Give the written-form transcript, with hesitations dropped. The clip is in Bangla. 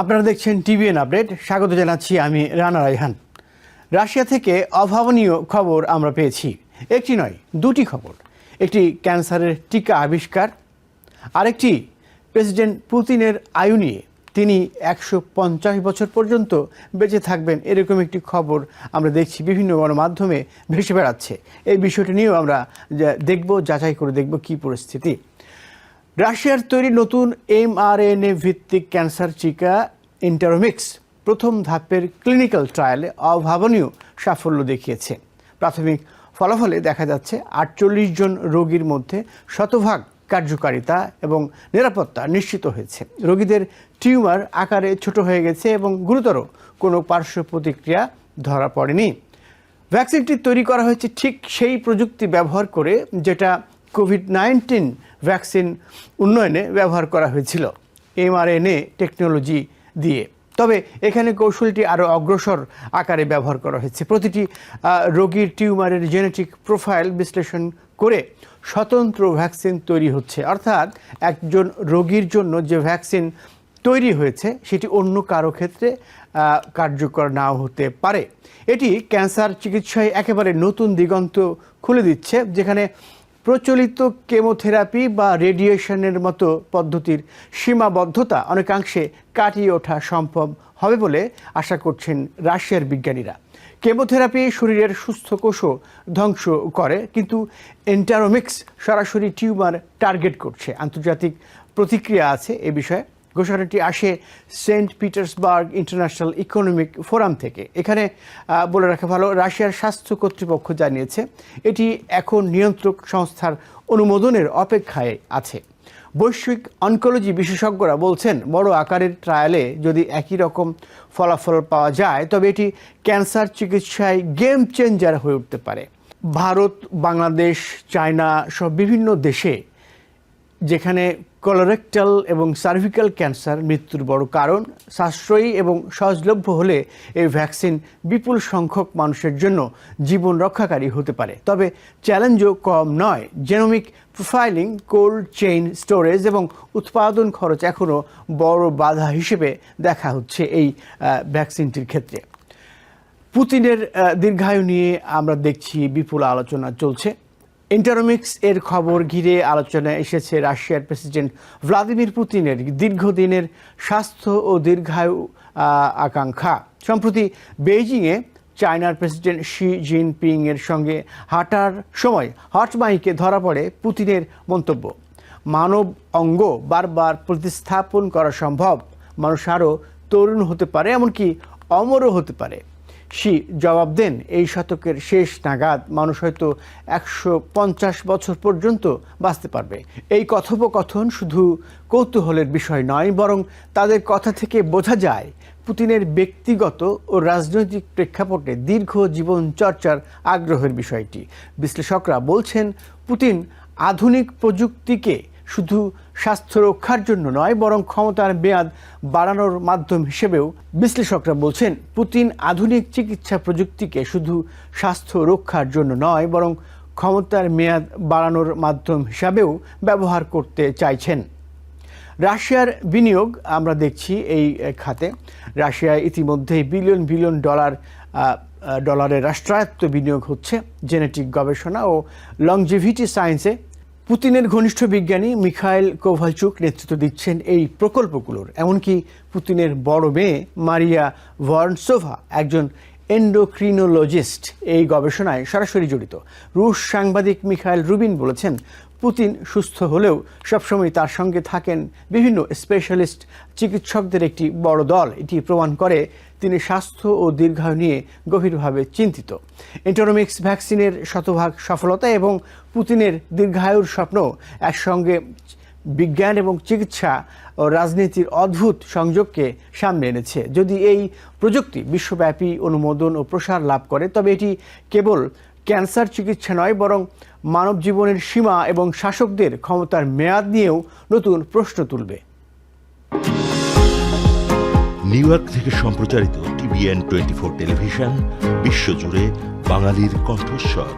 আপনারা দেখছেন টিভিএন আপডেট। স্বাগত জানাচ্ছি আমি রানা রায়হান। রাশিয়া থেকে অভাবনীয় খবর আমরা পেয়েছি। একটি নয়, দুটি খবর। একটি ক্যান্সারের টিকা আবিষ্কার, আরেকটি প্রেসিডেন্ট পুতিনের আয়ু নিয়ে। তিনি 150 বছর পর্যন্ত বেঁচে থাকবেন, এরকম একটি খবর আমরা দেখছি বিভিন্ন গণমাধ্যমে ভেসে বেড়াচ্ছে। এই বিষয়টি নিয়েও আমরা দেখব, যাচাই করে দেখব কী পরিস্থিতি। রাশিয়ার তৈরি নতুন mRNA ভিত্তিক ক্যান্সার টিকা ইন্টারোমিক্স প্রথম ধাপের ক্লিনিক্যাল ট্রায়ালে অভাবনীয় সাফল্য দেখিয়েছে। প্রাথমিক ফলাফলে দেখা যাচ্ছে 48 জন রোগীর মধ্যে শতভাগ কার্যকারিতা এবং নিরাপত্তা নিশ্চিত হয়েছে। রোগীদের টিউমার আকারে ছোট হয়ে গেছে এবং গুরুতর কোনো পার্শ্ব প্রতিক্রিয়া ধরা পড়েনি। ভ্যাকসিনটি তৈরি করা হয়েছে ঠিক সেই প্রযুক্তি ব্যবহার করে যেটা কোভিড-19 ভ্যাকসিন উন্নয়নে ব্যবহার করা হয়েছিল, mRNA টেকনোলজি দিয়ে। তবে এখানে কৌশলটি আরও অগ্রসর আকারে ব্যবহার করা হয়েছে। প্রতিটি রোগীর টিউমারের জেনেটিক প্রোফাইল বিশ্লেষণ করে স্বতন্ত্র ভ্যাকসিন তৈরি হচ্ছে। অর্থাৎ একজন রোগীর জন্য যে ভ্যাকসিন তৈরি হয়েছে সেটি অন্য কারো ক্ষেত্রে কার্যকর নাও হতে পারে। এটি ক্যান্সার চিকিৎসায় একেবারে নতুন দিগন্ত খুলে দিচ্ছে, যেখানে প্রচলিত কেমোথেরাপি বা রেডিয়েশনের মতো পদ্ধতির সীমাবদ্ধতা অনেকাংশে কাটিয়ে ওঠা সম্ভব হবে বলে আশা করছেন রাশিয়ার বিজ্ঞানীরা। কেমোথেরাপি শরীরের সুস্থ কোষও ধ্বংস করে, কিন্তু ইন্টারোমিক্স সরাসরি টিউমার টার্গেট করছে। আন্তর্জাতিক প্রতিক্রিয়া আছে এ বিষয়ে। ঘোষণাটি আসে Saint Petersburg international economic forum থেকে। এখানে বলে রাখা ভালো, রাশিয়ার স্বাস্থ্য কর্তৃপক্ষ জানিয়েছে এটি এখন নিয়ন্ত্রক সংস্থার অনুমোদনের অপেক্ষায় আছে। বৈশ্বিক অনকোলজি বিশেষজ্ঞরা বলছেন, বড় আকারের ট্রায়ালে যদি একই রকম ফলাফল পাওয়া যায় তবে এটি ক্যান্সার চিকিৎসায় গেম চেঞ্জার হয়ে উঠতে পারে। ভারত, বাংলাদেশ, চায়না সব বিভিন্ন দেশে যেখানে কলোরেক্টাল এবং সার্ভিক্যাল ক্যান্সার মৃত্যুর বড় কারণ, সাশ্রয়ী এবং সহজলভ্য হলে এই ভ্যাকসিন বিপুল সংখ্যক মানুষের জন্য জীবন রক্ষাকারী হতে পারে। তবে চ্যালেঞ্জও কম নয়। Genomic profiling, cold chain storage এবং উৎপাদন খরচ এখনও বড় বাধা হিসেবে দেখা হচ্ছে এই ভ্যাকসিনটির ক্ষেত্রে। পুতিনের দীর্ঘায়ু নিয়ে আমরা দেখছি বিপুল আলোচনা চলছে। ইন্টারোমিক্স এর খবর ঘিরে আলোচনায় এসেছে রাশিয়ার প্রেসিডেন্ট ভ্লাদিমির পুতিনের দীর্ঘদিনের স্বাস্থ্য ও দীর্ঘায়ু আকাঙ্ক্ষা। সম্প্রতি বেইজিংয়ে চায়নার প্রেসিডেন্ট শি জিনপিং এর সঙ্গে হাঁটার সময় হট মাইকে ধরা পড়ে পুতিনের মন্তব্য, মানব অঙ্গ বারবার প্রতিস্থাপন করা সম্ভব, মানুষ আরও তরুণ হতে পারে, এমনকি অমরও হতে পারে। শি জবাব দেন, এই শতকের শেষ নাগাদ মানুষ হয়তো 150 বছর পর্যন্ত বাঁচতে পারবে। এই কথোপকথন শুধু কৌতূহলের বিষয় নয়, বরং তাদের কথা থেকে বোঝা যায় পুতিনের ব্যক্তিগত ও রাজনৈতিক প্রেক্ষাপটে দীর্ঘ জীবন চর্চার আগ্রহের বিষয়টি। বিশ্লেষকরা বলছেন, পুতিন আধুনিক প্রযুক্তিকে শুধু স্বাস্থ্য রক্ষার জন্য নয়, বরং ক্ষমতার মেয়াদ বাড়ানোর মাধ্যম হিসেবেও বিশ্লেষকরা বলছেন পুতিন আধুনিক চিকিৎসা প্রযুক্তিকে শুধু স্বাস্থ্য রক্ষার জন্য নয়, বরং ক্ষমতার মেয়াদ বাড়ানোর মাধ্যম হিসাবেও ব্যবহার করতে চাইছেন। রাশিয়ার বিনিয়োগ আমরা দেখছি এই খাতে। রাশিয়ায় ইতিমধ্যেই বিলিয়ন বিলিয়ন ডলারের রাষ্ট্রায়ত্ত বিনিয়োগ হচ্ছে জেনেটিক গবেষণা ও লংজিভিটি সায়েন্সে। পুতিনের ঘনিষ্ঠ বিজ্ঞানী মিখাইল কোভালচুক নেতৃত্ব দিচ্ছেন এই প্রকল্পগুলোর। এমনকি পুতিনের বড় মেয়ে মারিয়া ভরনসোভা একজন এন্ডোক্রিনোলজিস্ট, এই গবেষণায় সরাসরি জড়িত। রুশ সাংবাদিক মিখাইল রুবিন বলেছেন, পুতিন সুস্থ হলেও সবসময় তার সঙ্গে থাকেন বিভিন্ন স্পেশালিস্ট চিকিৎসকদের একটি বড় দল। এটি প্রমাণ করে তিনি স্বাস্থ্য ও দীর্ঘায়ু নিয়ে গভীরভাবে চিন্তিত। ইন্টারোমিক্স ভ্যাকসিনের শতভাগ সফলতা এবং পুতিনের দীর্ঘায়ুর স্বপ্ন একসঙ্গে বিজ্ঞান এবং চিকিৎসা ও রাজনীতির অদ্ভুত সংযোগকে সামনে এনেছে। যদি এই প্রযুক্তি বিশ্বব্যাপী অনুমোদন ও প্রসার লাভ করে তবে এটি কেবল ক্যান্সার চিকিৎসা নয়, বরং মানব জীবনের সীমা এবং শাসকদের ক্ষমতার মেয়াদ নিয়েও নতুন প্রশ্ন তুলবে। নিউ ইয়র্ক থেকে সম্প্রচারিত টিভিএন 24 টেলিভিশন বিশ্বজুড়ে বাঙালির কণ্ঠস্বর।